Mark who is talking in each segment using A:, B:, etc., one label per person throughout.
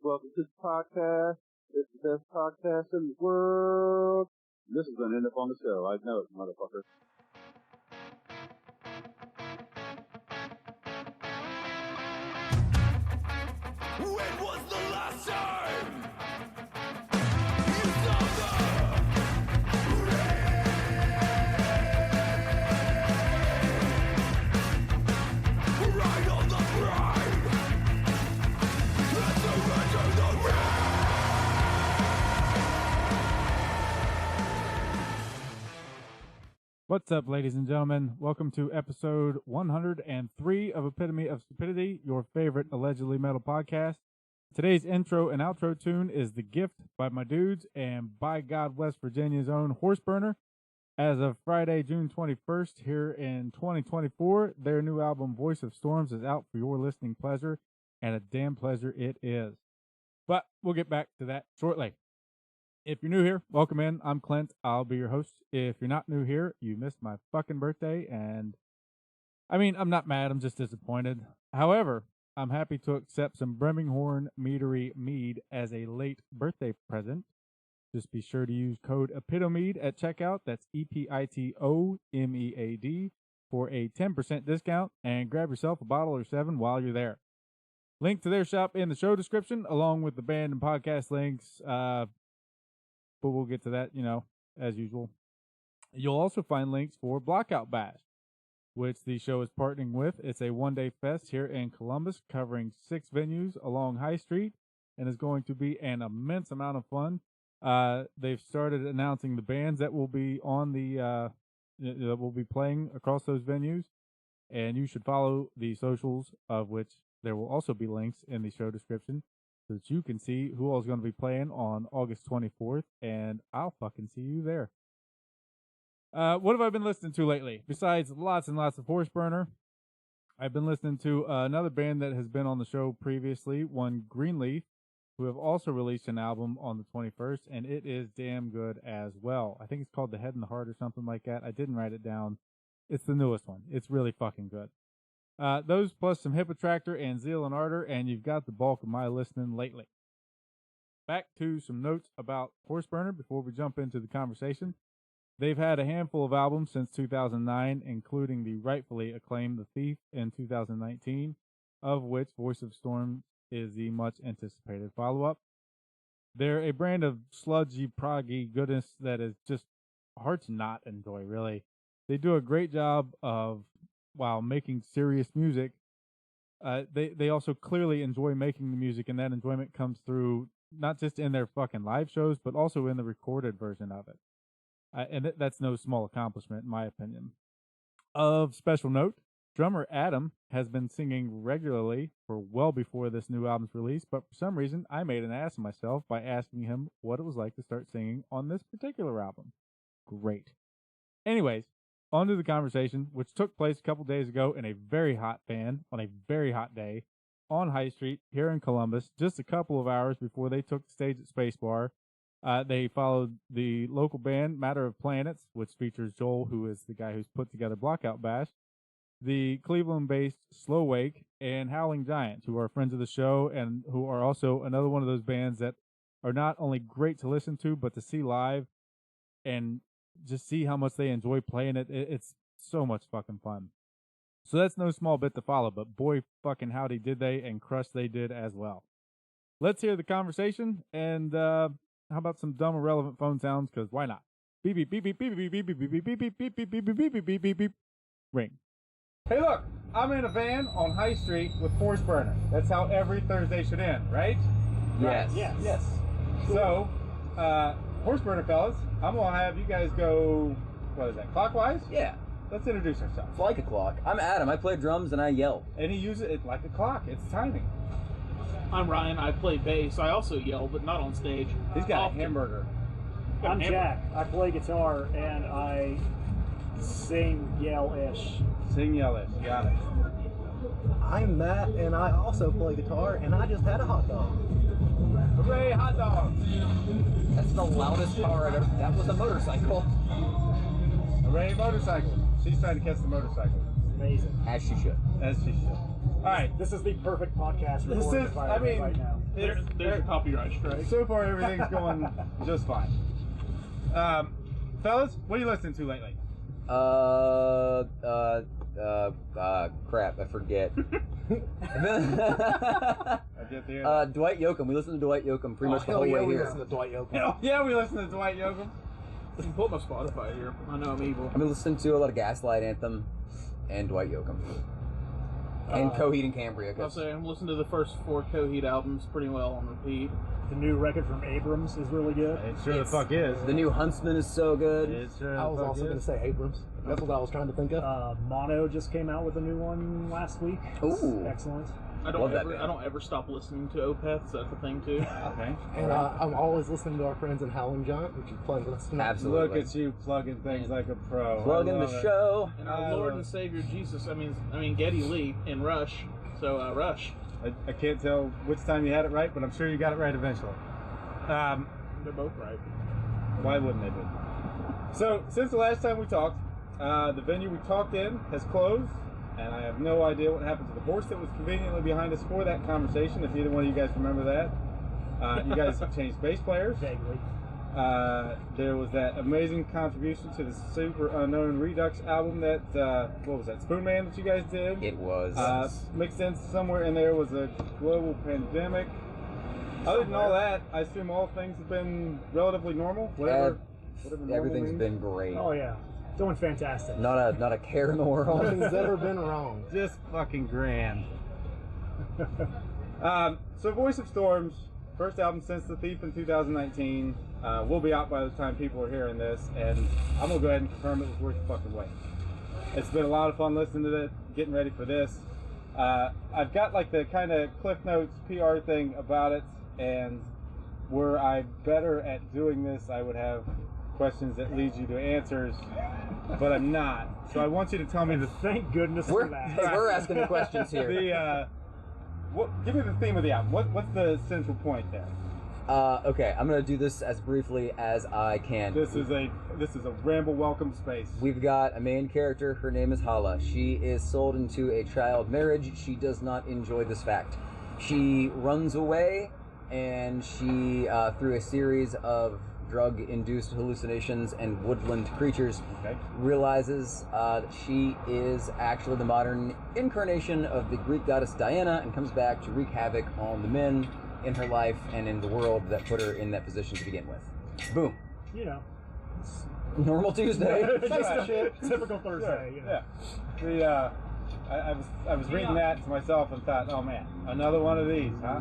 A: Welcome to the podcast. It's the best podcast in the world. This is going to end up on the show. I know it, motherfucker.
B: When was the last time you saw the rain? Ride on the bride and surrender the rain.
C: What's up, ladies and gentlemen? Welcome to episode 103 of Epitome of Stupidity, your favorite allegedly metal podcast. Today's intro and outro tune is The Gift by my dudes and by God, West Virginia's own Horseburner. As of Friday, June 21st, here in 2024, their new album, Voice of Storms, is out for your listening pleasure, and a damn pleasure it is. But we'll get back to that shortly. If you're new here, welcome in. I'm Clint. I'll be your host. If you're not new here, you missed my fucking birthday, and I'm not mad. I'm just disappointed. However, I'm happy to accept some Brimming Horn meadery mead as a late birthday present. Just be sure to use code EPITOMEAD at checkout. That's EPITOMEAD for a 10% discount, and grab yourself a bottle or 7 while you're there. Link to their shop in the show description, along with the band and podcast links. But we'll get to that, as usual. You'll also find links for Blockout Bash, which the show is partnering with. It's a one-day fest here in Columbus, covering 6 venues along High Street, and is going to be an immense amount of fun. They've started announcing the bands that will be on that will be playing across those venues, and you should follow the socials, of which there will also be links in the show description, so that you can see who all is going to be playing on August 24th, and I'll fucking see you there. What have I been listening to lately? Besides lots and lots of Horseburner, I've been listening to another band that has been on the show previously, one Greenleaf, who have also released an album on the 21st, and it is damn good as well. I think it's called The Head and the Heart or something like that. I didn't write it down. It's the newest one. It's really fucking good. Those plus some Hippotractor and Zeal and Ardor, and you've got the bulk of my listening lately. Back to some notes about Horseburner before we jump into the conversation. They've had a handful of albums since 2009, including the rightfully acclaimed The Thief in 2019, of which Voice of Storm is the much anticipated follow-up. They're a brand of sludgy, proggy goodness that is just hard to not enjoy, really. They do a great job of, while making serious music, they also clearly enjoy making the music, and that enjoyment comes through not just in their fucking live shows, but also in the recorded version of it. And that's no small accomplishment, in my opinion. Of special note, drummer Adam has been singing regularly for well before this new album's release, but for some reason, I made an ass of myself by asking him what it was like to start singing on this particular album. Great. Anyways, on to the conversation, which took place a couple days ago in a very hot van on a very hot day on High Street here in Columbus, just a couple of hours before they took the stage at Space Bar. They followed the local band Matter of Planets, which features Joel, who is the guy who's put together Blockout Bash, the Cleveland-based Slow Wake, and Howling Giants, who are friends of the show and who are also another one of those bands that are not only great to listen to, but to see live and just see how much they enjoy playing it. It's so much fucking fun. So that's no small bit to follow, but boy fucking howdy did they, and crush they did as well. Let's hear the conversation, and how about some dumb irrelevant phone sounds, because why not? Beep beep beep beep beep beep beep beep beep beep beep beep beep beep beep beep beep beep beep beep. Ring. Hey look, I'm in a van on High Street with Horseburner. That's how every Thursday should end, right?
D: Yes.
C: Right. Yes. So, Horseburner fellas, I'm gonna have you guys go, what is that, clockwise?
D: Yeah.
C: Let's introduce ourselves.
D: It's like a clock. I'm Adam. I play drums and I yell.
C: And he uses it like a clock. It's timing.
E: I'm Ryan. I play bass. I also yell, but not on stage.
C: He's got
E: Often.
C: a hamburger.
F: I'm Jack. I play guitar and I sing yell-ish.
C: Sing yellish. Got it.
G: I'm Matt, and I also play guitar, and I just had a hot dog.
C: Hooray, hot dogs!
D: That's the loudest car I've ever... That was a motorcycle.
C: Hooray, motorcycle. She's trying to catch the motorcycle.
F: Amazing.
D: As she should.
C: As she should. All right.
F: This is the perfect podcast recording environment right now.
E: There's a copyright strike.
C: So far, everything's going just fine. Fellas, what are you listening to lately?
H: Crap, I forget.
C: I get the
H: Dwight Yoakam. We listened to Dwight Yoakam pretty much the whole way
G: we
H: here.
G: listen to Dwight Yoakam.
C: Hell yeah, we listen to Dwight Yoakam.
E: You can pull up my Spotify here. I know I'm evil.
H: I've been listening to a lot of Gaslight Anthem and Dwight Yoakam. And Coheed and Cambria.
E: I'll say I'm listening to the first 4 Coheed albums pretty well on repeat.
F: The new record from Abrams is really good.
C: It sure the fuck is.
H: The new Huntsman is so good.
C: It sure
G: I was also going to say Abrams. That's what I was trying to think of.
F: Mono just came out with a new one last week.
H: Ooh.
F: Excellent.
E: I
H: Love that
E: don't
H: band.
E: I don't ever stop listening to Opeth. So that's the thing too.
C: Okay.
G: And I'm always listening to our friends in Howling Giant, which you play listening.
H: Absolutely.
C: Look at you plugging things like a pro.
H: Plugging
C: I
H: the
C: love it.
H: show.
E: And our Lord and Savior Jesus. I mean Geddy Lee in Rush. So Rush.
C: I can't tell which time you had it right, but I'm sure you got it right eventually.
E: They're both right.
C: Why wouldn't they be? So, since the last time we talked, the venue we talked in has closed, and I have no idea what happened to the horse that was conveniently behind us for that conversation, if either one of you guys remember that. You guys have changed bass players.
F: Vaguely.
C: There was that amazing contribution to the Super Unknown Redux album that, what was that, Spoon Man that you guys did?
H: It was.
C: Mixed in somewhere in there was a global pandemic. Other than all that, I assume all things have been relatively normal. Whatever normal
H: Everything's
C: means.
H: been great.
F: Oh yeah, doing fantastic.
H: Not a care in the world.
G: Nothing's ever been wrong.
C: Just fucking grand. So Voice of Storms, first album since The Thief in 2019, will be out by the time people are hearing this, and I'm gonna go ahead and confirm it was worth the fucking wait. It's been a lot of fun listening to it, getting ready for this. I've got like the kind of Cliff Notes PR thing about it, and were I better at doing this, I would have questions that lead you to answers, but I'm not. So I want you to tell me the
F: Thank goodness for that.
H: We're asking the questions here.
C: give me the theme of the album. What's the central point there?
H: Okay, I'm gonna do this as briefly as I can.
C: This is a ramble welcome space.
H: We've got a main character. Her name is Hala. She is sold into a child marriage. She does not enjoy this fact. She runs away, and she, through a series of drug-induced hallucinations and woodland creatures, realizes that she is actually the modern incarnation of the Greek goddess Diana, and comes back to wreak havoc on the men in her life and in the world that put her in that position to begin with. Boom.
F: You know,
H: Normal Tuesday.
F: just a typical Thursday. You know.
C: Yeah. I was reading that to myself and thought, oh man, another one of these, huh?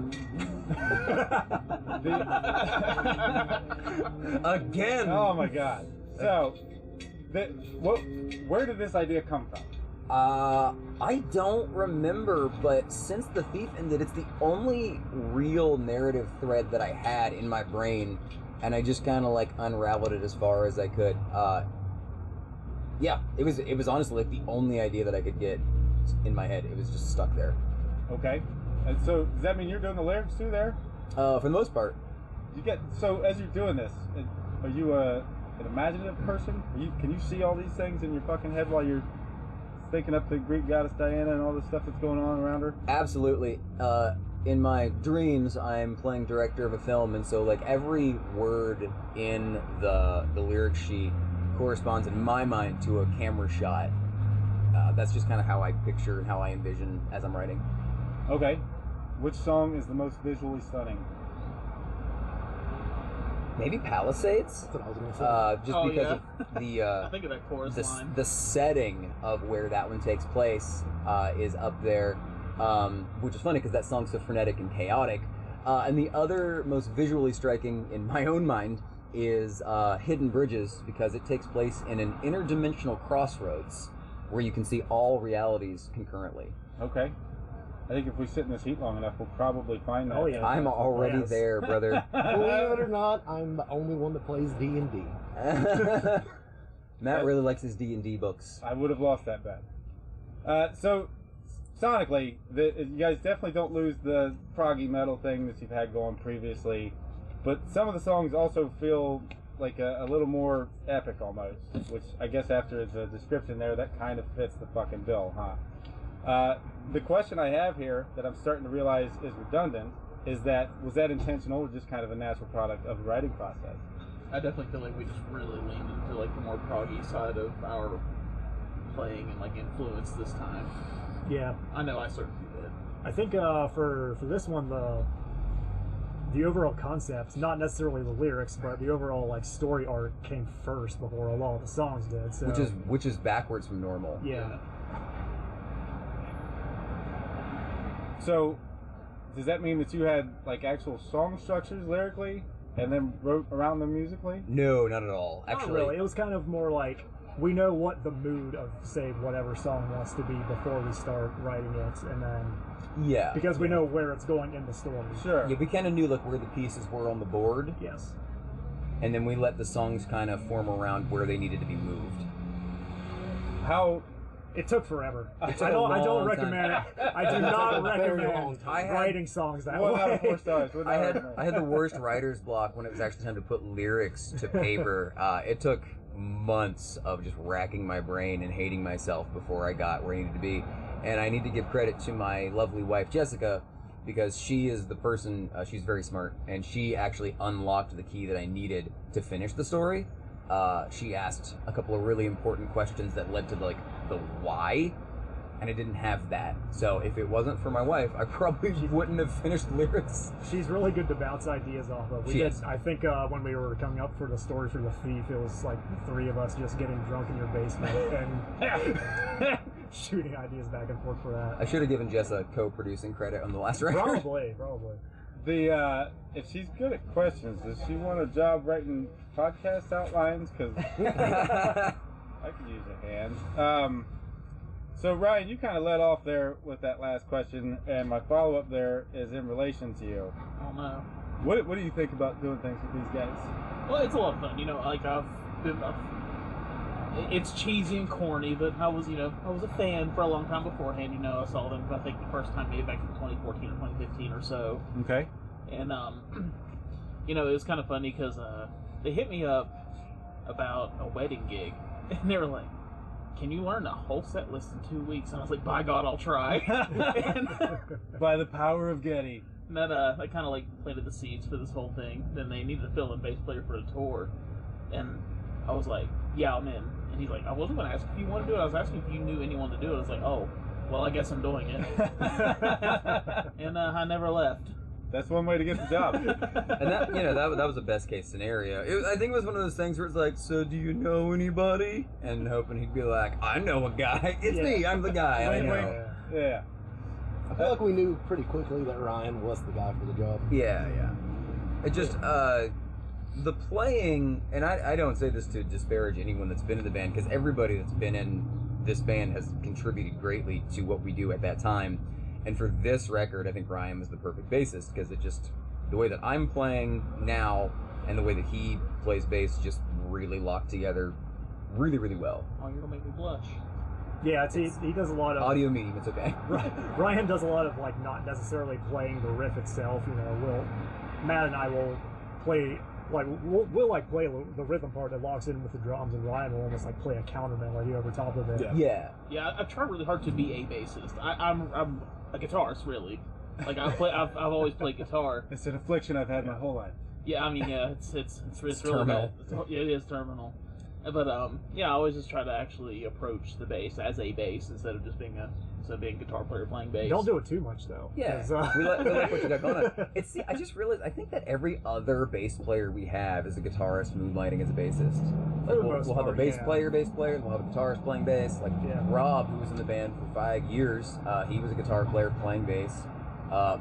H: Again.
C: Oh my god. So, where did this idea come from?
H: I don't remember, but since The Thief ended, it's the only real narrative thread that I had in my brain, and I just kind of like unraveled it as far as I could. Yeah, it was honestly like the only idea that I could get in my head. It was just stuck there.
C: Okay. And so, does that mean you're doing the lyrics too there?
H: For the most part.
C: So as you're doing this, are you an imaginative person? Can you see all these things in your fucking head while you're thinking up the Greek goddess Diana and all the stuff that's going on around her?
H: Absolutely. In my dreams, I'm playing director of a film, and so like every word in the lyric sheet corresponds in my mind to a camera shot. That's just kind of how I picture and how I envision as I'm writing.
C: Okay. Which song is the most visually stunning?
H: Maybe Palisades?
G: That's what I was going to say.
H: Just because of the
E: I think of that chorus line.
H: the setting of where that one takes place is up there, which is funny because that song's so frenetic and chaotic. And the other most visually striking in my own mind is Hidden Bridges, because it takes place in an interdimensional crossroads where you can see all realities concurrently.
C: Okay. I think if we sit in this heat long enough, we'll probably find that.
F: Oh, yeah.
H: I'm already
F: Yes.
H: there, brother.
G: Believe it or not, I'm the only one that plays D&D.
H: Matt really likes his D&D books.
C: I would have lost that bet. So, sonically, you guys definitely don't lose the proggy metal thing that you've had going previously, but some of the songs also feel like a little more epic almost, which I guess after the description there, that kind of fits the fucking bill, huh? The question I have here that I'm starting to realize is redundant was that intentional or just kind of a natural product of the writing process?
E: I definitely feel like we just really leaned into like the more proggy side of our playing and like influence this time.
F: Yeah.
E: I know I certainly did.
F: I think for this one, the overall concept, not necessarily the lyrics, but the overall like story arc came first before a lot of the songs did. So.
H: Which is backwards from normal.
F: Yeah.
C: So, does that mean that you had like actual song structures lyrically, and then wrote around them musically?
H: No, not at all. Actually,
F: Not really. It was kind of more like we know what the mood of, say, whatever song wants to be before we start writing it, and then
H: yeah,
F: because we know where it's going in the story.
C: Sure.
H: Yeah, we kind of knew like where the pieces were on the board.
F: Yes.
H: And then we let the songs kind of form around where they needed to be moved.
C: How?
F: It took forever. I
H: took a
F: don't
H: long
F: recommend
H: time.
F: it. I do not
G: Very long
F: recommend
G: time.
F: writing songs that
C: 1 out of 4
F: way.
C: stars.
H: I had the worst writer's block when it was actually time to put lyrics to paper. It took months of just racking my brain and hating myself before I got where I needed to be. And I need to give credit to my lovely wife, Jessica, because she is the person, she's very smart, and she actually unlocked the key that I needed to finish the story. She asked a couple of really important questions that led to the why, and I didn't have that. So if it wasn't for my wife, I probably wouldn't have finished the lyrics.
F: She's really good to bounce ideas off of.
H: She is.
F: I think when we were coming up for the story for the thief, it was like the 3 of us just getting drunk in your basement and shooting ideas back and forth for that.
H: I should have given Jess a co-producing credit on the last record.
F: Probably.
C: The if she's good at questions, does she want a job writing podcast outlines? Because I could use a hand. So Ryan, you kind of led off there with that last question, and my follow-up there is in relation to you.
E: I don't know.
C: What do you think about doing things with these guys?
E: Well, it's a lot of fun, you know. Like it's cheesy and corny, but I was a fan for a long time beforehand. You know, I saw them. I think the first time maybe back in 2014 or 2015 or so.
C: Okay.
E: And it was kind of funny because they hit me up about a wedding gig, and they were like, "Can you learn a whole set list in 2 weeks?" And I was like, "By God, I'll try." And,
C: By the power of Getty.
E: and that kind of like planted the seeds for this whole thing. Then they needed a fill-in bass player for the tour, and I was like, "Yeah, I'm in." And he's like, "I wasn't going to ask if you want to do it. I was asking if you knew anyone to do it." I was like, "Oh, well, I guess I'm doing it." And I never left.
C: That's one way to get the job.
H: And that was the best case scenario. I think it was one of those things where it's like, "So do you know anybody?" And hoping he'd be like, "I know a guy. It's me. I'm the guy. I know."
C: Yeah.
G: I feel like we knew pretty quickly that Ryan was the guy for the job.
H: Yeah. It just the playing, and I don't say this to disparage anyone that's been in the band, because everybody that's been in this band has contributed greatly to what we do at that time. And for this record, I think Ryan was the perfect bassist, because it just, the way that I'm playing now and the way that he plays bass just really locked together really, really well.
E: Oh, you're gonna make me blush.
F: Yeah, he does a lot of
H: Audio medium, it's okay.
F: Ryan does a lot of like not necessarily playing the riff itself. You know, Matt and I will play like we'll like play the rhythm part that locks in with the drums, and Ryan will almost like play a counter melody over top of it.
H: Yeah.
E: I've tried really hard to be a bassist. I'm a guitarist, really. Like I've always played guitar.
C: It's an affliction I've had my whole life.
E: Yeah, I mean, yeah, it's really
H: terminal.
E: bad. It is terminal. But I always just try to actually approach the bass as a bass instead of just being a guitar player playing bass.
F: Don't do it too much though.
H: Yeah,
F: 'cause,
H: we like what you got going on. I just realized, I think that every other bass player we have is a guitarist moonlighting as a bassist. Like, we'll have a bass player, and we'll have a guitarist playing bass. Like Rob, who was in the band for 5 years, he was a guitar player playing bass.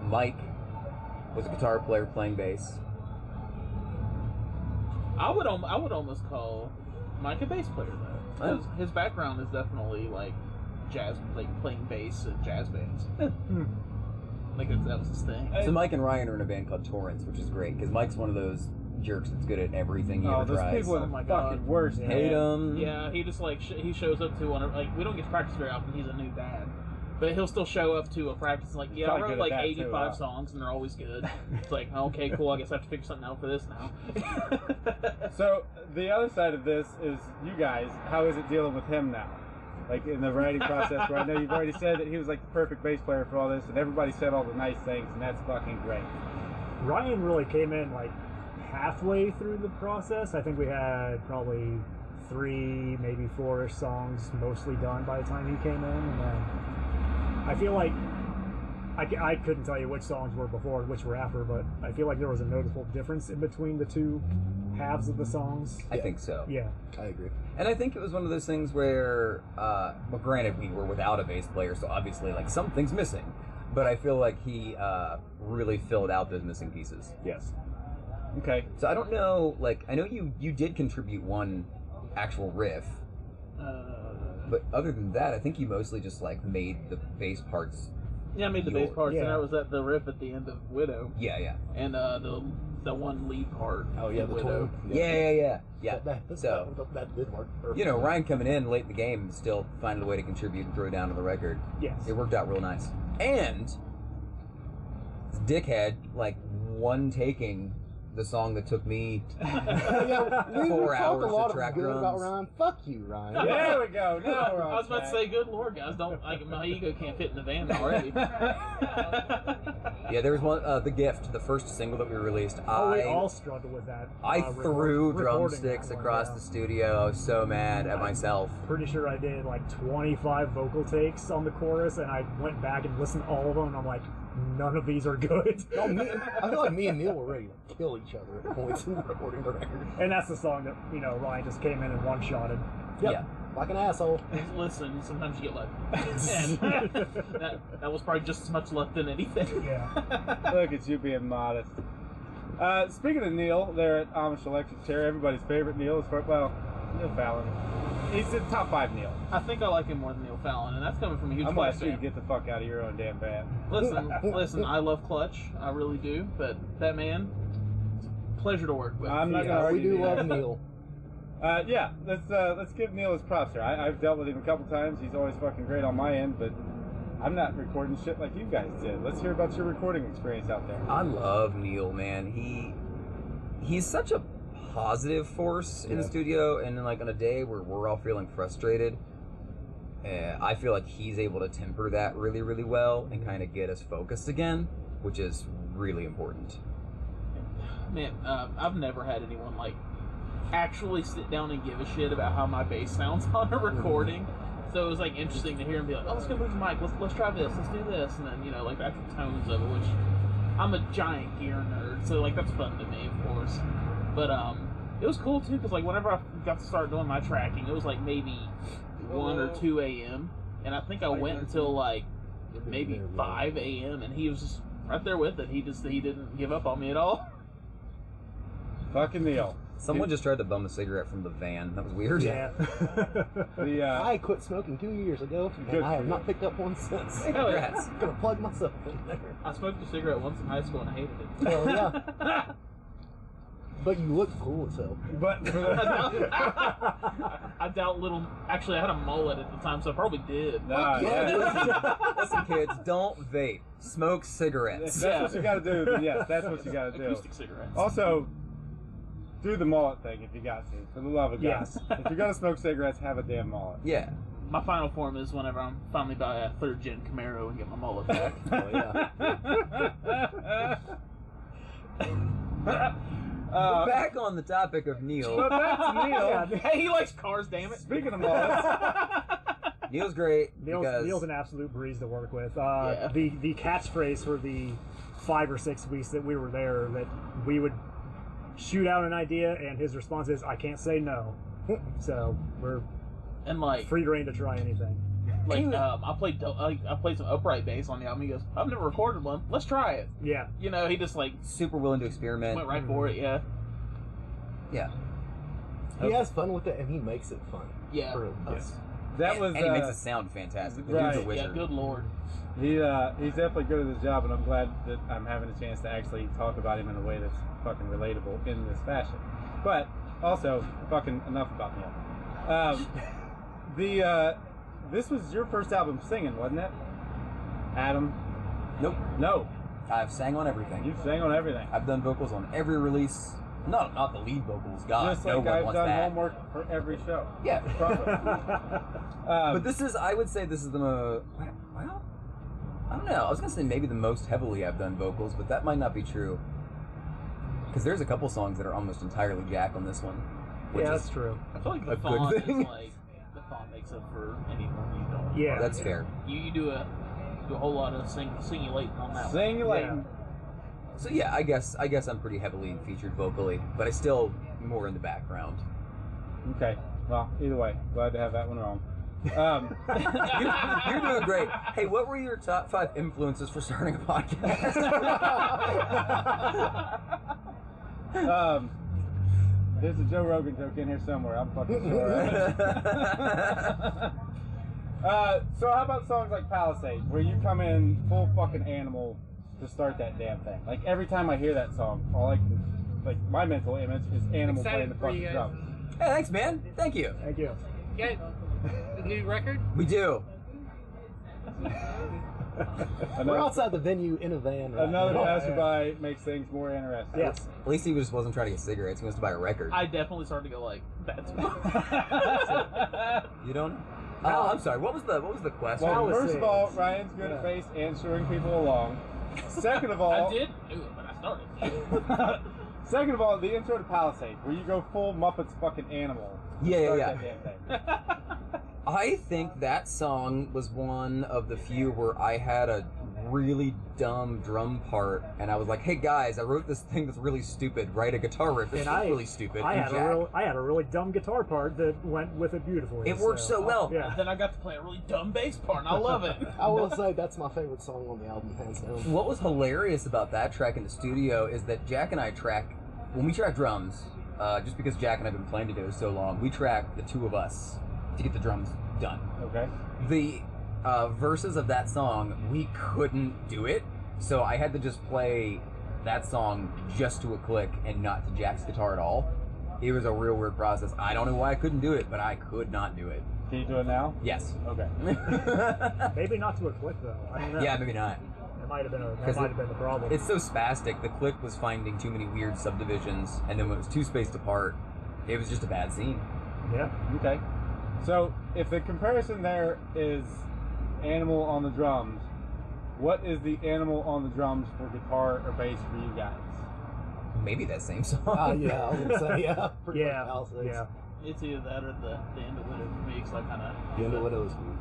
H: Mike was a guitar player playing bass.
E: I would almost call Mike a bass player though.
H: Oh.
E: His background is definitely like jazz, like playing bass in jazz bands. Like that was his thing.
H: So Mike and Ryan are in a band called Torrance, which is great, because Mike's one of those jerks that's good at everything he ever
C: those
H: tries.
C: people are the
E: Oh my
C: fucking
E: God.
C: worst.
H: Hate him.
E: Yeah, he just like he shows up to one. Like we don't get to practice very often. He's a new dad, but he'll still show up to a practice and like, yeah, I
C: Probably
E: wrote
C: good at
E: like
C: that,
E: 85
C: too,
E: songs and they're always good. It's like, okay, cool. I guess I have to figure something out for this now.
C: So the other side of this is you guys. How is it dealing with him now? like in the writing process, where I know you've already said that he was like the perfect bass player for all this, and everybody said all the nice things, and that's fucking great.
F: Ryan really came in like halfway through the process. I think we had probably 3, maybe 4-ish songs mostly done by the time he came in, and then I feel like I couldn't tell you which songs were before and which were after, but I feel like there was a noticeable difference in between the two halves of the songs.
H: I think so.
F: Yeah.
G: I agree.
H: And I think it was one of those things where, well, granted, we were without a bass player, so obviously, like, something's missing. But I feel like he really filled out those missing pieces.
F: Yes.
C: Okay.
H: So I don't know, like, I know you did contribute one actual riff, but other than that, I think you mostly just, like, made the bass parts.
E: Yeah, I made the bass parts, and
F: yeah.
E: I was at the riff at the end of Widow.
H: Yeah.
E: And the one lead part.
G: Oh yeah,
E: of
G: the
E: Widow.
G: tour.
H: Yeah.
G: That did work. Perfect.
H: You know, Ryan coming in late in the game, still finding a way to contribute and throw down to the record.
F: Yes.
H: It worked out real nice. And this dickhead, like, one taking the song that took me
G: yeah, we
H: 4
G: talked
H: hours
G: a lot
H: to track
G: of good about
H: drums.
G: Ryan. Fuck you, Ryan.
C: There we go. Now we're on
E: I was about to
C: track.
E: say, good lord, guys, don't like my ego can't fit in the van already.
H: Yeah, there was one, The Gift, the first single that we released.
F: We
H: I
F: all struggled with that.
H: I threw
F: recording
H: drumsticks
F: that one,
H: across
F: yeah.
H: the studio. I was so mad at myself.
F: Pretty sure I did like 25 vocal takes on the chorus, and I went back and listened to all of them, and I'm like, none of these are good.
G: No, I feel like me and Neil were ready to kill each other at points in recording the record.
F: And that's the song that, you know, Ryan just came in and one-shotted.
G: Yep,
H: Yeah.
G: like an asshole.
E: Listen, sometimes you get lucky. And that was probably just as much luck than anything.
F: Yeah.
C: Look at you being modest. Speaking of Neil, there at Amish Electric Chair, everybody's favorite Neil is Neil Fallon. He's the top 5 Neil.
E: I think I like him more than Neil Fallon, and that's coming from a huge
C: I'm gonna
E: Clutch
C: ask you to
E: fan.
C: get the fuck out of your own damn band.
E: Listen, I love Clutch, I really do, but that man, pleasure to work with.
C: I'm not
G: Yeah,
C: gonna
G: we
C: argue
G: do
C: that.
G: love Neil.
C: Yeah, let's give Neil his props here. I've dealt with him a couple times. He's always fucking great on my end, but I'm not recording shit like you guys did. Let's hear about your recording experience out there.
H: I love Neil, man. He's such a positive force in the studio, and then, like, on a day where we're all feeling frustrated, I feel like he's able to temper that really, really well and kind of get us focused again, which is really important.
E: Man, I've never had anyone like actually sit down and give a shit about how my bass sounds on a recording. So it was like interesting to hear him be like, "Oh, let's go move the mic. Let's try this. Let's do this." And then, you know, like the actual tones of it, which I'm a giant gear nerd, so like that's fun to me, of course. But it was cool too, because like whenever I got to start doing my tracking, it was like maybe 1 or 2 a.m. and I think I went until like maybe 5 a.m. and he was just right there with it. He didn't give up on me at all.
C: Fucking Neil.
H: Someone just tried to bum a cigarette from the van. That was weird.
F: Yeah.
G: I quit smoking 2 years ago,
C: Good
G: and I have
C: for
G: not
C: you.
G: picked up one since.
H: Congrats.
G: I'm gonna plug myself in there.
E: I smoked a cigarette once in high school and I hated it.
G: Well, yeah. But you look cool as hell.
C: But
E: I doubt little. Actually, I had a mullet at the time, so I probably did.
C: nah, yeah.
H: Listen, kids, don't vape. Smoke
C: If
H: cigarettes.
C: that's what you gotta do, then yes, that's what you gotta do.
E: Acoustic cigarettes.
C: Also, do the mullet thing if you got to. For the love of God.
F: Yes.
C: If you're gonna smoke cigarettes, have a damn mullet.
H: Yeah.
E: My final form is whenever I'm finally buy a 3rd gen Camaro and get my mullet back.
G: Oh, yeah.
H: Back on the topic of Neil.
C: But back to Neil.
E: Hey, he likes cars, damn it.
C: Speaking of mullets,
H: Neil's great.
F: Neil's an absolute breeze to work with.
E: Yeah.
F: The catchphrase for the 5 or 6 weeks that we were there, that we would shoot out an idea, and his response is, "I can't say no." So we're
E: And like,
F: free reign to try anything.
E: I played some upright bass on the album. He goes, "I've never recorded one. Let's try it."
F: Yeah.
E: You know, he just like
H: super willing to experiment.
E: went right for it. Yeah,
H: Yeah.
G: He has fun with it, and he makes it fun.
E: yeah,
G: For us.
C: that was
H: And he makes it sound fantastic. The dude's a
C: right.
E: yeah.
H: wizard.
E: Good lord.
C: he's definitely good at his job, and I'm glad that I'm having a chance to actually talk about him in a way that's fucking relatable in this fashion. But also, fucking enough about Neil. This was your first album singing, wasn't it, Adam?
H: Nope.
C: No,
H: I've sang on everything.
C: you sang on everything.
H: I've done vocals on every release Not the lead vocals. God,
C: Just
H: no
C: like
H: one
C: I've
H: wants
C: done
H: that.
C: homework for every show.
H: Yeah.
C: Um,
H: But this is, I would say, this is the well, I don't know. I was gonna say maybe the most heavily I've done vocals, but that might not be true. Because there's a couple songs that are almost entirely Jack on this one. Which
F: Yeah,
H: is
F: that's true.
E: I feel like the
H: a good
E: font
H: thing.
E: is like the font makes up for anything you don't.
F: Yeah.
H: That's fair.
E: You do a whole lot of singulating on that.
C: Singulating.
H: So yeah, I guess I'm pretty heavily featured vocally, but I still more in the background.
C: Okay. Well, either way, glad to have that one wrong.
H: You're doing great. Hey, what were your top 5 influences for starting a podcast?
C: There's a Joe Rogan joke in here somewhere. I'm fucking sure. So how about songs like Palisade, where you come in full fucking animal to start that damn thing? Like every time I hear that song, all I can, like my mental image is animal playing the fucking drums.
H: Hey, thanks, man. Thank you.
F: Thank you.
I: Yeah, the new record?
H: We do.
G: We're outside the venue in a van. Right
C: Another
G: now.
C: passerby makes things more interesting.
F: Yes.
H: At least he just wasn't trying to get cigarettes. He wants to buy a record.
E: I definitely started to go like, that's
H: You don't? Oh, I'm sorry. What was the question?
C: Well,
F: Palisade.
C: first of all, Ryan's good at face answering people along. Second of all,
E: I did do it, but I started.
C: Second of all, the intro to Palisade, where you go full Muppets fucking animal. to
H: Yeah,
C: start
H: yeah.
C: that damn thing.
H: I think that song was one of the few where I had a really dumb drum part, and I was like, "Hey guys, I wrote this thing that's really stupid. Write a guitar riff that's really stupid."
F: I
H: And
F: had
H: Jack-
F: I had a really dumb guitar part that went with it beautifully.
H: It worked so well.
F: Yeah.
E: Then I got to play a really dumb bass part, and I love it.
G: I will say that's my favorite song on the album, hands down.
H: What was hilarious about that track in the studio is that Jack and I when we track drums, just because Jack and I have been playing together so long, we track the two of us to get the drums done.
C: Okay.
H: The verses of that song, we couldn't do it, so I had to just play that song just to a click and not to Jack's guitar at all. It was a real weird process. I don't know why I couldn't do it, but I could not do it.
C: Can you do it now?
H: Yes.
C: Okay.
F: Maybe not to a click though. I don't know.
H: Yeah, maybe not.
F: It might have been the problem.
H: It's so spastic. The click was finding too many weird subdivisions, and then when it was too spaced apart, it was just a bad scene.
F: Yeah.
C: Okay. So, if the comparison there is animal on the drums, what is the animal on the drums for guitar or bass for you guys?
H: Maybe that same song.
G: Yeah, I would say, yeah. Pretty much
F: Yeah.
G: Palisades.
F: Yeah.
E: It's either that or the end of it for me, because I kind of
G: The end of Widow is cool.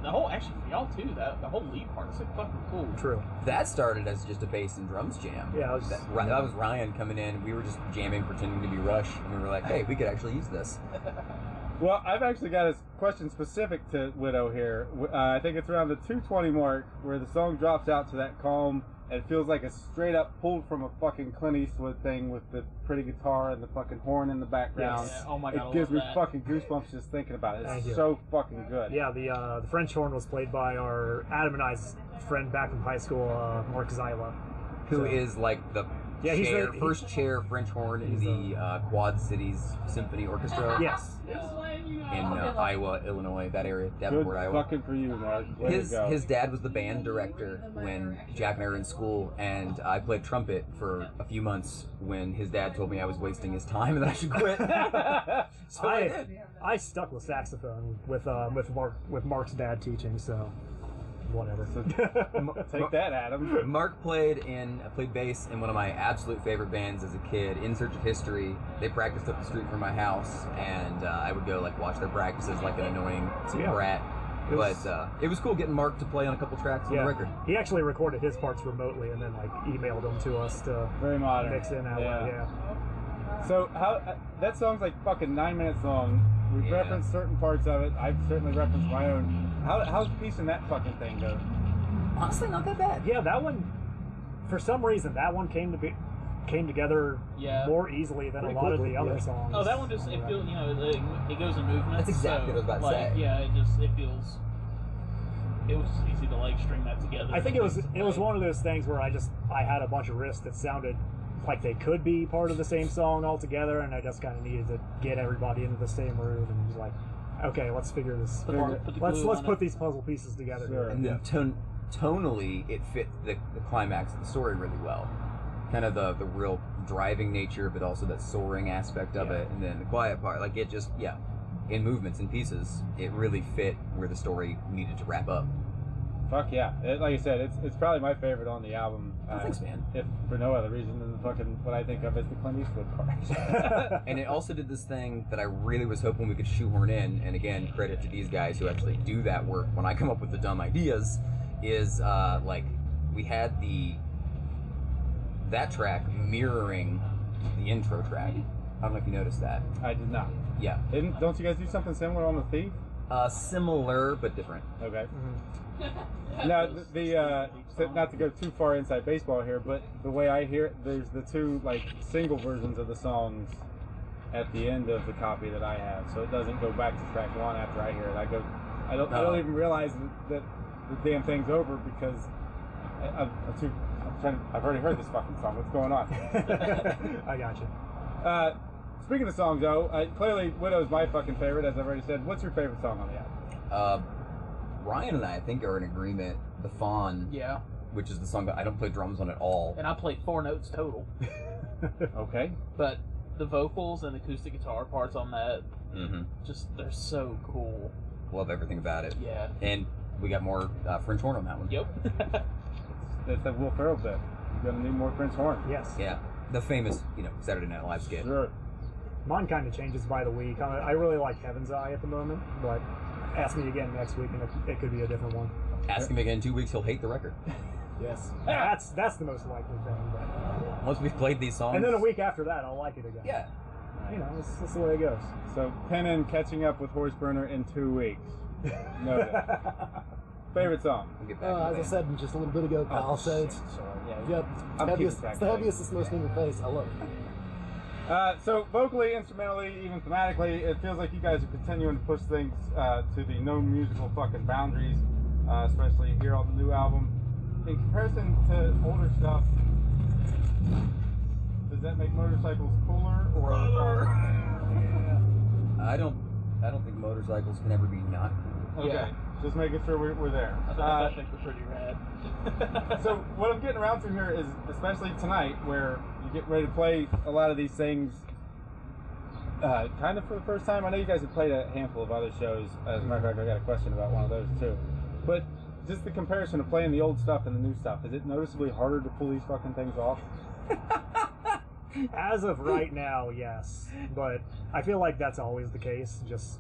E: the whole, actually for y'all too, that the whole lead part is like fucking cool.
F: True.
H: That started as just a bass and drums jam.
F: Yeah, it was-
H: that was Ryan coming in. We were just jamming, pretending to be Rush, and we were like, "Hey, we could actually use this."
C: Well, I've actually got a question specific to Widow here. I think it's around the 220 mark where the song drops out to that calm, and it feels like a straight up pulled from a fucking Clint Eastwood thing with the pretty guitar and the fucking horn in the background.
E: Yes. Yeah, oh my God, I
C: It gives
E: love
C: me
E: that.
C: fucking goosebumps just thinking about it.
F: Thank
C: It's
F: you.
C: so fucking good.
F: Yeah, the French horn was played by our Adam and I's friend back from high school, Mark Zyla.
H: Who is like the
F: Yeah, he's
H: chair,
F: the-
H: first chair French horn in the Quad Cities Symphony Orchestra.
F: Yes.
H: In Iowa, Illinois, that area,
C: Good
H: Davenport, Iowa.
C: fucking for you, Mark. Way to go.
H: His dad was the band director when Jack and I were in school, and I played trumpet for a few months when his dad told me I was wasting his time and that I should quit. So I did.
F: I stuck with saxophone with Mark's dad teaching, so whatever.
C: Take that, Adam.
H: Mark played bass in one of my absolute favorite bands as a kid, In Search of History. They practiced up the street from my house, and I would go like watch their practices like an annoying
F: Yeah.
H: brat.
F: It was-
H: But it was cool getting Mark to play on a couple tracks on the record.
F: He actually recorded his parts remotely and then like emailed them to us to
C: Very modern.
F: mix in that way. Yeah.
C: So how that song's like fucking 9 minutes long. We've
H: Yeah.
C: referenced certain parts of it. I've certainly referenced my own. How's piecing that fucking thing go?
H: Honestly, not that bad.
F: Yeah, that one, for some reason, that one came together
E: Yeah.
F: more easily than
G: Pretty
F: a lot of
G: quickly,
F: the other
G: yeah.
F: songs.
E: Oh, that one just, it feels, it goes in movements.
H: That's exactly what I was about to
E: like,
H: say.
E: Yeah, it feels, it was just easy to like string that together.
F: I think it was one of those things where I had a bunch of riffs that sounded like they could be part of the same song altogether, and I just kind of needed to get everybody into the same room and was like, okay, let's figure this.
E: Put the
F: Let's
E: glue on
F: put
E: it.
F: these puzzle pieces together.
C: Sure.
H: And then tonally, it fit the climax of the story really well. kind of the real driving nature, but also that soaring aspect of it, and then the quiet part. Like it just, in movements and pieces, it really fit where the story needed to wrap up.
C: Fuck yeah! Like I said, it's probably my favorite on the album.
H: Thanks, man.
C: If for no other reason than the fucking what I think of as the Clint Eastwood part.
H: And it also did this thing that I really was hoping we could shoehorn in. And again, credit to these guys who actually do that work. When I come up with the dumb ideas, is like we had that track mirroring the intro track. I don't know if you noticed that.
C: I did not.
H: Yeah.
C: Don't you guys do something similar on the Thief?
H: Similar but different.
C: Okay. Now, not to go too far inside baseball here, but the way I hear it, there's the two like single versions of the songs at the end of the copy that I have, so it doesn't go back to track one after I hear it. I don't even realize that the damn thing's over because I've already heard this fucking song. What's going on?
F: I got you.
C: Speaking of songs, though, clearly Widow's my fucking favorite, as I've already said. What's your favorite song on the album?
H: Ryan and I think are in agreement. The Fawn, which is the song that I don't play drums on at all.
E: And I played 4 notes total.
C: Okay.
E: But the vocals and acoustic guitar parts on that, just, they're so cool.
H: Love everything about it.
E: Yeah.
H: And we got more French horn on that one.
E: Yep.
C: That's that Will Ferrell bit. You're gonna need more French horn.
F: Yes.
H: Yeah. The famous, Saturday Night Live skit.
C: Sure.
F: Mine kind of changes by the week. I really like Heaven's Eye at the moment, but ask me again next week and it could be a different one.
H: Ask him again in 2 weeks, he'll hate the record.
F: Yes. That's the most likely thing. But...
H: Once we've played these songs.
F: And then a week after that, I'll like it again.
H: Yeah.
F: That's the way it goes.
C: So, penning catching up with Horseburner in 2 weeks. Noted. Favorite song?
H: We'll get back
G: As I said just a little bit ago, Palisades. Yep. It's the heaviest, it's most in your face. I love it.
C: So vocally, instrumentally, even thematically, it feels like you guys are continuing to push things to the known musical fucking boundaries, especially here on the new album. In comparison to older stuff, does that make motorcycles cooler or?
H: I don't think motorcycles can ever be not cool.
C: Okay.
E: Yeah.
C: Just making sure we're there.
E: I think we're pretty rad.
C: So what I'm getting around to here is, especially tonight, where you get ready to play a lot of these things kind of for the first time. I know you guys have played a handful of other shows. As a matter of fact, I got a question about one of those too. But just the comparison of playing the old stuff and the new stuff, is it noticeably harder to pull these fucking things off?
F: As of right now, yes. But I feel like that's always the case. Just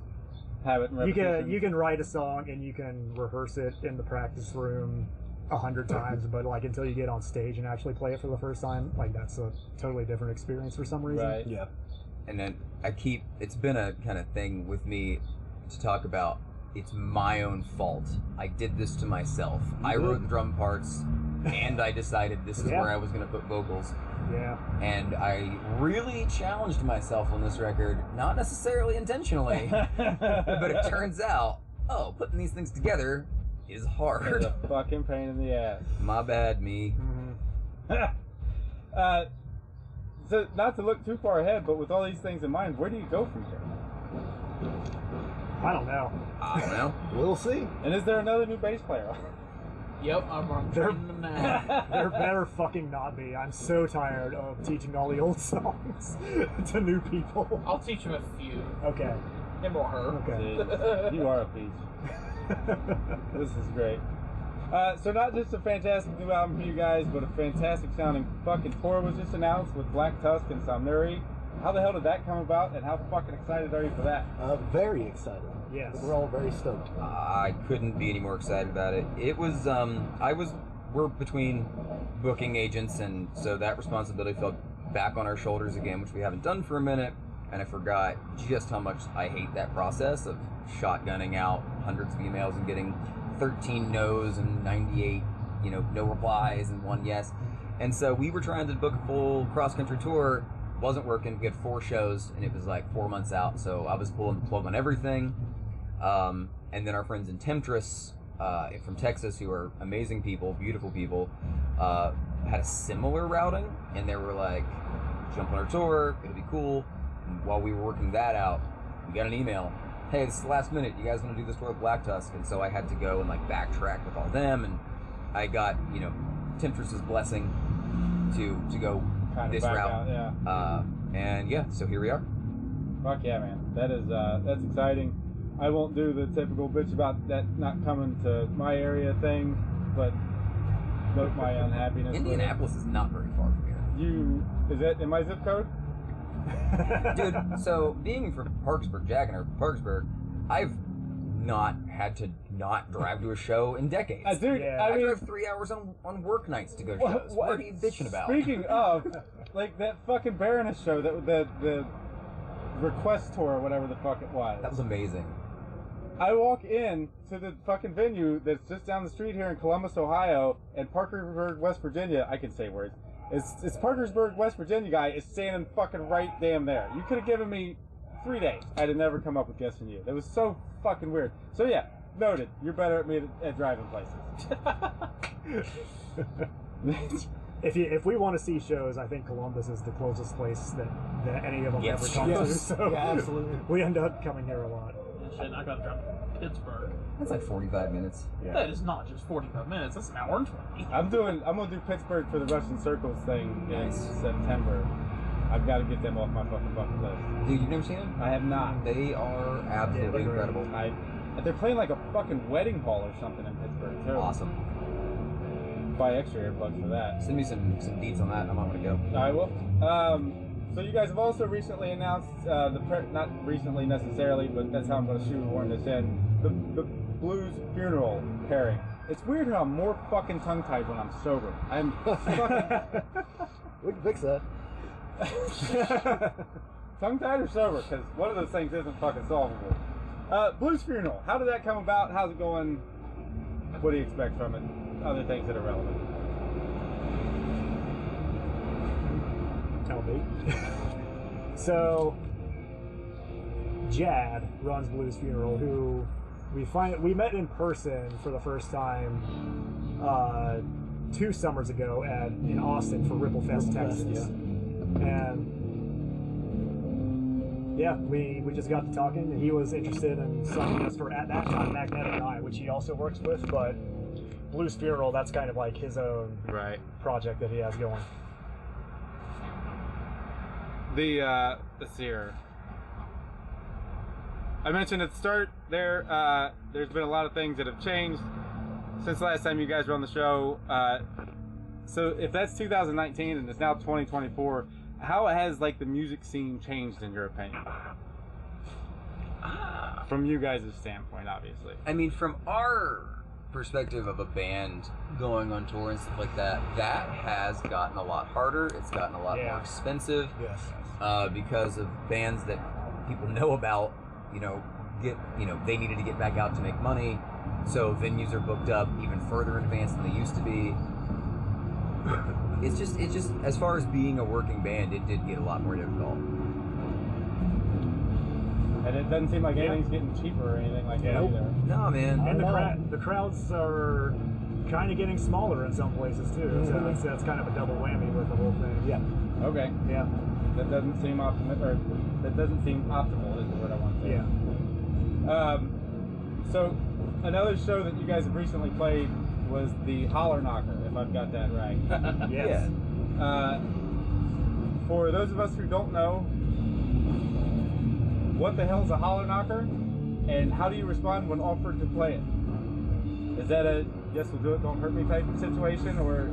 C: have it in
F: you can write a song and you can rehearse it in the practice room 100 times, but like until you get on stage and actually play it for the first time, like that's a totally different experience for some reason.
C: Right.
G: Yeah.
H: And then it's been a kind of thing with me to talk about, it's my own fault. I did this to myself. I wrote the drum parts and I decided this is where I was going to put vocals.
F: Yeah.
H: And I really challenged myself on this record, not necessarily intentionally, but it turns out, putting these things together is hard.
C: It's a fucking pain in the ass.
H: My bad, me.
C: So not to look too far ahead, but with all these things in mind, where do you go from here?
F: I don't know.
H: I don't know.
G: We'll see.
C: And is there another new bass player?
E: Yep, I'm training them now.
F: There better fucking not be. I'm so tired of teaching all the old songs to new people.
E: I'll teach them a few.
F: Okay.
E: Him or her.
F: Okay.
C: You are a piece. This is great. So not just a fantastic new album for you guys, but a fantastic sounding fucking tour was just announced with Black Tusk and Somnuri. How the hell did that come about, and how fucking excited are you for that?
G: Very excited.
F: Yes.
G: We're all very stoked.
H: I couldn't be any more excited about it. It was, we're between booking agents, and so that responsibility fell back on our shoulders again, which we haven't done for a minute, and I forgot just how much I hate that process of shotgunning out hundreds of emails and getting 13 no's and 98, no replies and 1 yes. And so we were trying to book a full cross-country tour, wasn't working. We had 4 shows, and it was like 4 months out, so I was pulling the plug on everything. And then our friends in Temptress from Texas, who are amazing people, beautiful people, had a similar routing, and they were like, jump on our tour, it'll be cool. And while we were working that out, we got an email, hey, this is the last minute, you guys want to do this tour with Black Tusk? And so I had to go and like backtrack with all them, and I got, Temptress's blessing to go
C: Kind of
H: this
C: back
H: route.
C: out, yeah.
H: And yeah, so here we are.
C: Fuck yeah, man. That is that's exciting. I won't do the typical bitch about that not coming to my area thing, but note my unhappiness.
H: Indianapolis is not very far from here.
C: Is that in my zip code?
H: Dude, so being from Parkersburg, Parkersburg, I've not had to not drive to a show in decades.
C: Dude,
F: Yeah.
C: I
H: I
C: mean,
H: drive 3 hours on work nights to go to shows. What are you bitching about?
C: Speaking of, like that fucking Baroness show, the request tour or whatever the fuck it was.
H: That was amazing.
C: I walk in to the fucking venue that's just down the street here in Columbus, Ohio, and Parkersburg, West Virginia. I can say words. It's Parkersburg, West Virginia guy is standing fucking right damn there. You could have given me 3 days. I'd have never come up with guessing you. That was so fucking weird. So yeah, noted. You're better at me at driving places.
F: If we want to see shows, I think Columbus is the closest place that any of them
H: Yes.
F: ever come to.
G: Yes.
F: So
G: Yeah, absolutely.
F: we end up coming here a lot.
E: Shit, I gotta drive to Pittsburgh.
H: That's like 45 minutes.
E: That is not just 45 minutes. That's an hour and 20.
C: I'm gonna do Pittsburgh for the Russian Circles thing in
H: Nice.
C: September. I've got to get them off my fucking bucket list.
H: Dude, you've never seen them?
C: I have not.
H: They are absolutely
F: Yeah, they're
H: incredible.
C: They're playing like a fucking wedding hall or something in Pittsburgh too.
H: Awesome.
C: Buy extra earbuds for that.
H: Send me some deets on that. I'm not gonna go.
C: I will. So you guys have also recently announced not recently necessarily, but that's how I'm going to shoehorn this in. The Blues Funeral pairing. It's weird how I'm more fucking tongue-tied when I'm sober. I'm fucking
G: We can fix that.
C: tongue-tied or sober, because one of those things isn't fucking solvable. Blues Funeral. How did that come about? How's it going? What do you expect from it? Other things that are relevant.
F: Tell me. So, Jad runs Blues Funeral, who we met in person for the first time 2 summers ago in Austin for Ripple Fest, Texas.
G: Yeah.
F: And yeah, we just got to talking, and he was interested in signing us for, at that time, Magnetic Eye, which he also works with, but Blues Funeral, that's kind of like his own project that he has going.
C: Let's see here. I mentioned at the start there, there's been a lot of things that have changed since the last time you guys were on the show. So if that's 2019 and it's now 2024, how has like the music scene changed in your opinion? From you guys' standpoint, obviously.
H: I mean, from our perspective of a band going on tour and stuff like that, that has gotten a lot harder. It's gotten a lot more expensive.
F: Yes.
H: Because of bands that people know about, they needed to get back out to make money. So venues are booked up even further in advance than they used to be. It's just as far as being a working band, it did get a lot more difficult.
C: And it doesn't seem like anything's getting cheaper or anything like that either.
H: No, man.
F: And the crowds are kind of getting smaller in some places too. So that's kind of a double whammy with the whole thing.
G: Yeah.
C: Okay.
F: Yeah.
C: That doesn't seem optimal is the word I want to say.
F: Yeah.
C: So another show that you guys have recently played was the Holler Knocker, if I've got that right.
F: Yes.
C: For those of us who don't know, what the hell is a Holler Knocker, and how do you respond when offered to play it? Is that a yes, we'll do it, don't hurt me type of situation, or?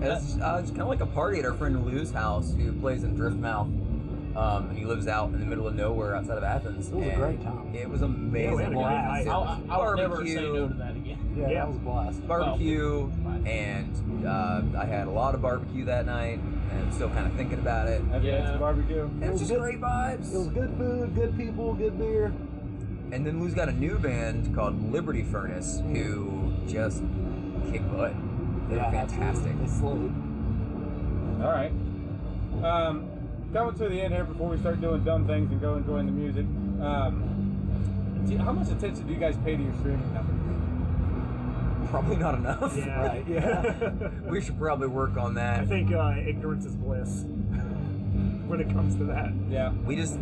H: It's kind of like a party at our friend Lou's house, who plays in Driftmouth, and he lives out in the middle of nowhere outside of Athens.
G: It was a great time.
H: It was amazing.
F: Yeah, we had a great night.
E: I'll never say no to that again.
G: Yeah, that was a blast.
H: Barbecue, and I had a lot of barbecue that night, and I'm still kind of thinking about it.
C: Have you had some barbecue?
H: And it was just great vibes.
G: It was good food, good people, good beer.
H: And then Lou's got a new band called Liberty Furnace, who just kick butt. They're fantastic.
G: They slowed.
C: All right. Coming to the end here before we start doing dumb things and go enjoying the music. How much attention do you guys pay to your streaming numbers?
H: Probably not enough.
F: Yeah.
G: Right, yeah.
H: We should probably work on that.
F: I think ignorance is bliss when it comes to that.
C: Yeah.
H: We just,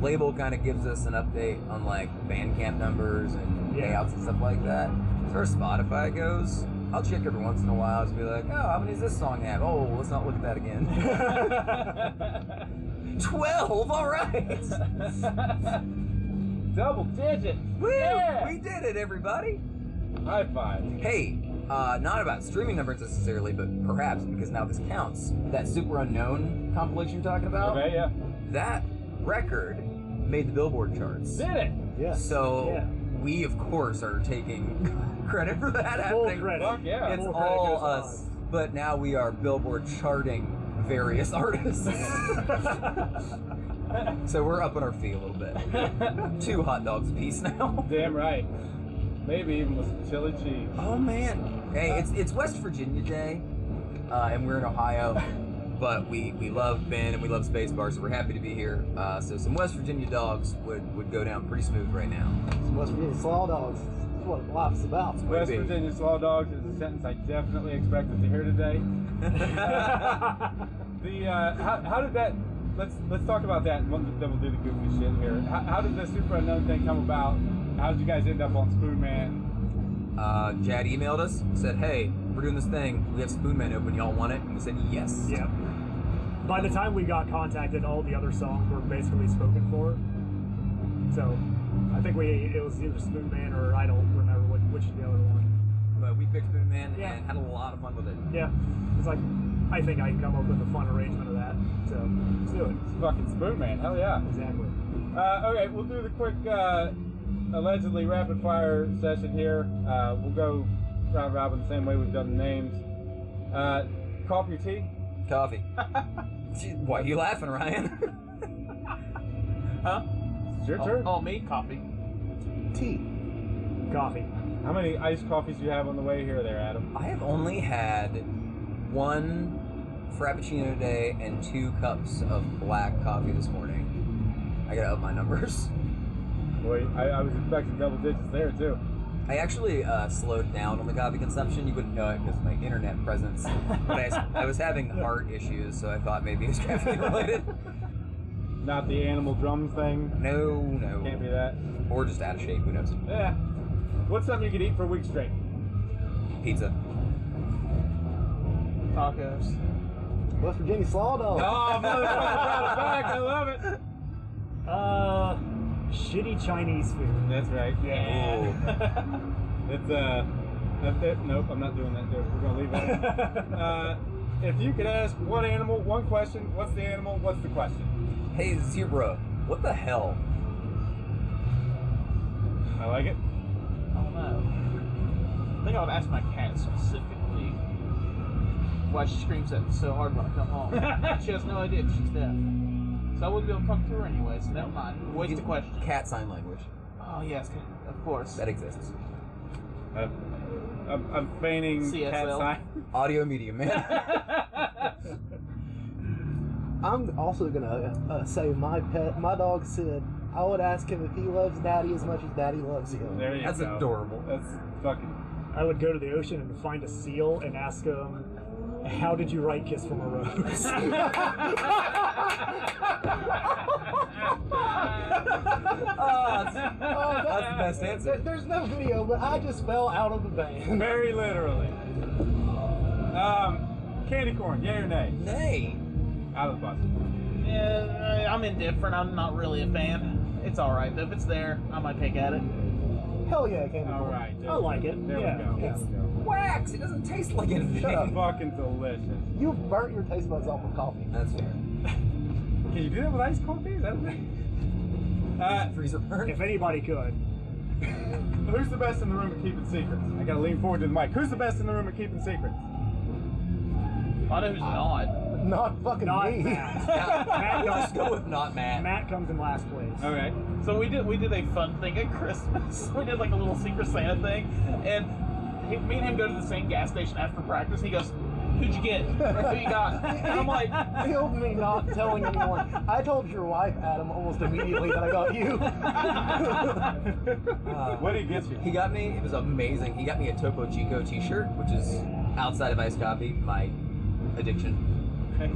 H: label kind of gives us an update on like Bandcamp numbers and payouts and stuff like that. As far as Spotify goes, I'll check every once in a while to be like, oh, how many does this song have? Oh, let's not look at that again. 12, all right.
C: Double digits.
H: Woo!
C: Yeah.
H: We did it, everybody.
C: High five.
H: Hey, not about streaming numbers necessarily, but perhaps because now this counts. That Super Unknown compilation you're talking about.
C: Okay, yeah.
H: That record made the Billboard charts.
C: Did it?
G: Yeah.
H: So we, of course, are taking credit for that
F: Full
H: happening.
F: credit.
C: Fuck yeah.
H: It's
F: Full credit
H: all
F: goes to
H: us. But now we are Billboard charting various artists. So we're up on our feet a little bit. 2 hot dogs a piece now.
C: Damn right. Maybe even with some chili cheese.
H: Oh man. Hey, it's West Virginia Day, and we're in Ohio. But we love Ben and we love Spacebar, so we're happy to be here. So some West Virginia dogs would go down pretty smooth right now.
G: Some West Virginia slaw dogs. That's what life's about.
C: West
H: Maybe.
C: Virginia Slaw Dogs is a sentence I definitely expected to hear today. How did that? Let's talk about that, and then we'll do the goofy shit here. How did the Super Unknown thing come about? How did you guys end up on Spoon Man?
H: Jad emailed us, said, hey, we're doing this thing. We have Spoon Man open. Y'all want it? And we said yes.
F: Yeah. By the time we got contacted, all the other songs were basically spoken for. So, I think it was either Spoon Man or I don't remember which is the other one.
H: But we picked Spoon Man
F: Yeah.
H: and had a lot of fun with it.
F: Yeah. It's like, I think I can come up with a fun arrangement of that. So, let's do it.
C: It's fucking Spoon Man. Hell yeah.
F: Exactly.
C: Okay, we'll do the quick, allegedly rapid fire session here. We'll go round robin the same way we've done the names. Coffee or tea?
H: Coffee. Why are you laughing, Ryan?
E: Huh?
C: It's your turn.
E: Oh, me? Coffee.
G: Tea.
F: Coffee.
C: How many iced coffees do you have on the way here there, Adam?
H: I have only had 1 Frappuccino today and 2 cups of black coffee this morning. I gotta up my numbers.
C: Boy, I was expecting double digits there, too.
H: I actually slowed down on the coffee consumption. You wouldn't know it because of my internet presence. But I was having heart issues, so I thought maybe it was caffeine related.
C: Not the animal drum thing?
H: No.
C: Can't be that.
H: Or just out of shape, who knows?
C: Yeah. What's something you could eat for a week straight?
H: Pizza.
E: Tacos.
G: West Virginia slaw dogs.
C: Oh, motherfucker brought it back. I love it.
F: Shitty Chinese food.
C: That's right.
H: Yeah.
C: It's that's it. Nope, I'm not doing that joke. We're gonna leave that. If you could ask one animal one question, what's the animal? What's the question?
H: Hey, zebra, what the hell?
C: I like it.
E: I don't know. I think I would ask my cat specifically why she screams at me so hard when I come home. She has no idea 'cause she's deaf. So I wouldn't be able to talk to her anyway, so never mind. Waste the question.
H: Cat sign language.
E: Oh, yes, of course.
H: That exists.
C: I'm feigning cat
E: CSL.
C: sign.
H: Audio medium, man.
G: I'm also gonna say my dog said I would ask him if he loves Daddy as much as Daddy loves him.
C: There you
H: That's
C: go.
H: adorable.
C: That's fucking.
F: I would go to the ocean and find a seal and ask him, how did you write Kiss from a Rose?
H: That's the best answer.
G: There's no video, but I just fell out of the van.
C: Very literally. Candy corn, yay or nay?
H: Nay.
C: Out of the bus.
E: Yeah, I'm indifferent. I'm not really a fan. It's alright, though. If it's there, I might pick at it.
G: Hell yeah, candy corn.
C: All right.
F: I like it.
C: There
F: Yeah.
C: we go.
G: Yeah.
C: There we go.
H: Wax. It doesn't taste like anything.
G: Shut up.
C: Fucking delicious.
G: You've burnt your taste buds off of coffee.
H: That's fair.
C: Can you do that with iced coffee? Is that
H: Freezer burn.
F: If anybody could.
C: Who's the best in the room at keeping secrets? I gotta lean forward to the mic. Who's the best in the room at keeping secrets?
E: I know who's not.
G: Not fucking
F: Not
G: me.
F: Matt.
H: Matt, let's go with not Matt.
F: Matt comes in last place.
C: Okay.
E: So we did a fun thing at Christmas. We did like a little Secret Santa thing, and me and him go to the same gas station after practice. He goes, "Who'd you get? Who you got?" And I'm like,
G: Killed me not telling anyone. I told your wife, Adam, almost immediately that I got you.
C: What did he get you?
H: He got me, it was amazing. He got me a Topo Chico t-shirt, which is outside of iced coffee, my addiction.
C: Okay.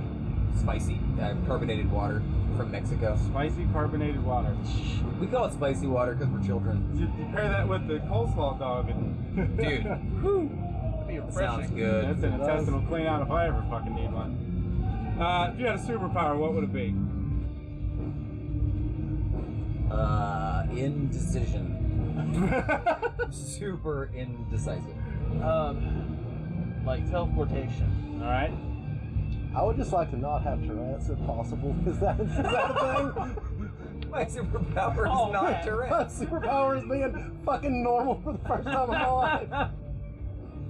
H: Spicy, carbonated water from Mexico.
C: Spicy carbonated water.
H: We call it spicy water because we're children.
C: You pair that with the coleslaw dog and
H: Dude,
E: "That'd be a
H: Sounds good.
C: That's an intestinal clean out if I ever fucking need one. If you had a superpower, what would it be?
H: Indecision. Super indecisive.
E: Like teleportation.
C: All right.
G: I would just like to not have Tourette's if possible. Is that a thing?
H: My superpower is
E: Oh,
H: not
E: man.
H: Tourette's.
G: My superpower is being fucking normal for the first time in my life.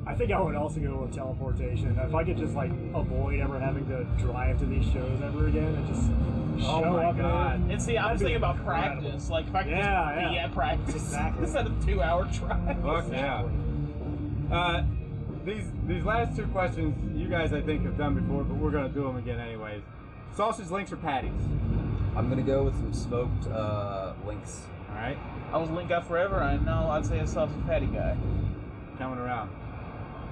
F: I think I would also go with teleportation. If I could just like avoid ever having to drive to these shows ever again and just
C: Oh
F: show
C: my
F: up
C: God.
F: there.
E: And see, I was
F: That'd be
E: thinking about
F: incredible.
E: practice. Like, if I could
F: Yeah,
E: just be
F: yeah.
E: at practice
F: Exactly.
E: instead of 2-hour drive.
C: Fuck yeah. These last two questions you guys I think have done before, but we're gonna do them again anyways. Sausage links or patties?
H: I'm gonna go with some smoked links.
C: All right,
E: I was Link guy forever. I know I'd say a sausage patty guy.
C: coming around.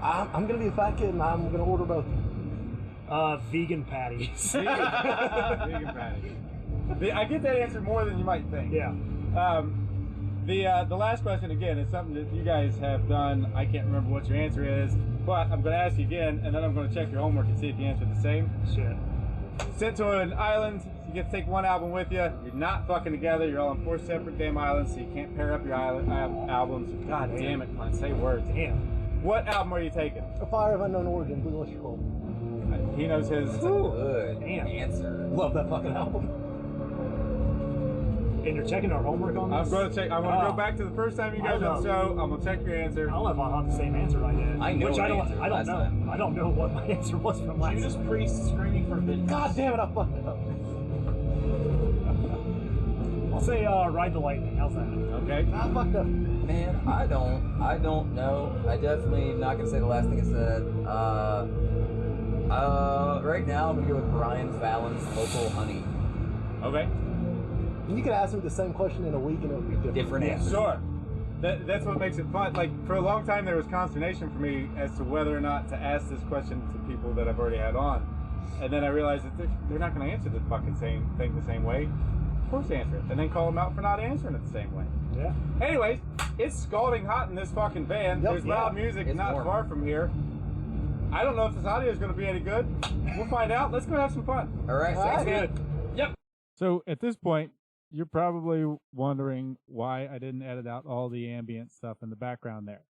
G: I'm gonna be a fat kid and I'm gonna order both.
F: Vegan patties.
C: Vegan patties. I get that answer more than you might think.
F: Yeah.
C: The last question again is something that you guys have done. I can't remember what your answer is, but I'm going to ask you again, and then I'm going to check your homework and see if you answered the same.
F: Shit.
C: Sent to an island, you get to take one album with you. You're not fucking together. You're all on 4 separate damn islands, so you can't pair up your albums. God damn it, Clint, say words.
F: Damn.
C: What album are you taking?
G: A Fire of Unknown Origin, Blue Oyster Cult.
C: He knows his.
H: That's a good
F: Damn.
H: answer.
G: Love that fucking album.
F: And you're checking our homework on this?
C: I'm going to check. I'm going to go back to the first time you guys
F: I
C: on the
F: know.
C: show. I'm going to check your answer.
F: I don't know if I'll have the same answer I did.
H: I know
F: Which
H: what
F: I don't,
H: answer
F: I don't
H: last
F: know.
H: time.
F: I don't know what my answer was from last
E: Judas
F: time.
E: Priest screaming for vengeance.
G: God damn it, I fucked it up.
F: I'll say Ride the Lightning. How's that?
C: Okay.
G: I fucked up.
H: Man, I don't know. I definitely not gonna say the last thing I said. Right now I'm gonna go with Brian Fallon's Local Honey.
C: Okay.
G: You could ask me the same question in a week and it would be different.
H: Different answer.
C: Sure. That's what makes it fun. Like, for a long time, there was consternation for me as to whether or not to ask this question to people that I've already had on. And then I realized that they're not going to answer the fucking same thing the same way. Of course, answer it. And then call them out for not answering it the same way.
F: Yeah.
C: Anyways, it's scalding hot in this fucking van.
G: Yep.
C: There's loud music
H: It's
C: not
H: warm.
C: far from here. I don't know if this audio is going to be any good. We'll find out. Let's go have some fun.
H: All right, sounds good.
C: Yep.
J: So at this point, you're probably wondering why I didn't edit out all the ambient stuff in the background there.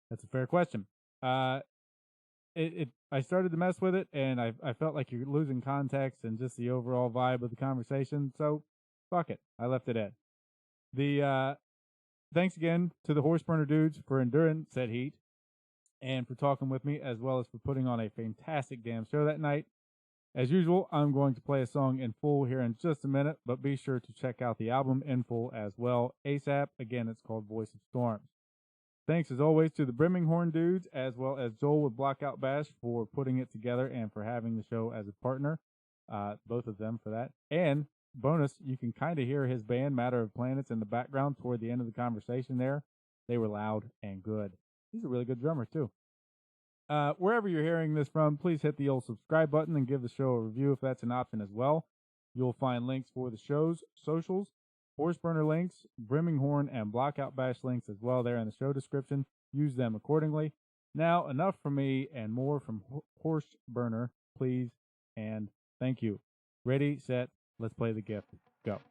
J: That's a fair question. I started to mess with it, and I felt like you're losing context and just the overall vibe of the conversation. So, fuck it, I left it in. Thanks again to the Horseburner dudes for enduring said heat, and for talking with me, as well as for putting on a fantastic damn show that night. As usual, I'm going to play a song in full here in just a minute, but be sure to check out the album in full as well ASAP. Again, it's called Voice of Storms. Thanks as always to the Brimming Horn dudes, as well as Joel with Blockout Bash for putting it together and for having the show as a partner. Both of them for that. And bonus, you can kind of hear his band Matter of Planets in the background toward the end of the conversation there. They were loud and good. He's a really good drummer too. Wherever you're hearing this from, please hit the old subscribe button and give the show a review if that's an option as well. You'll find links for the show's socials, Horseburner links, Brimming Horn, and Blockout Bash links as well there in the show description. Use them accordingly. Now, enough from me and more from Horseburner, please, and thank you. Ready, set, let's play the gift. Go.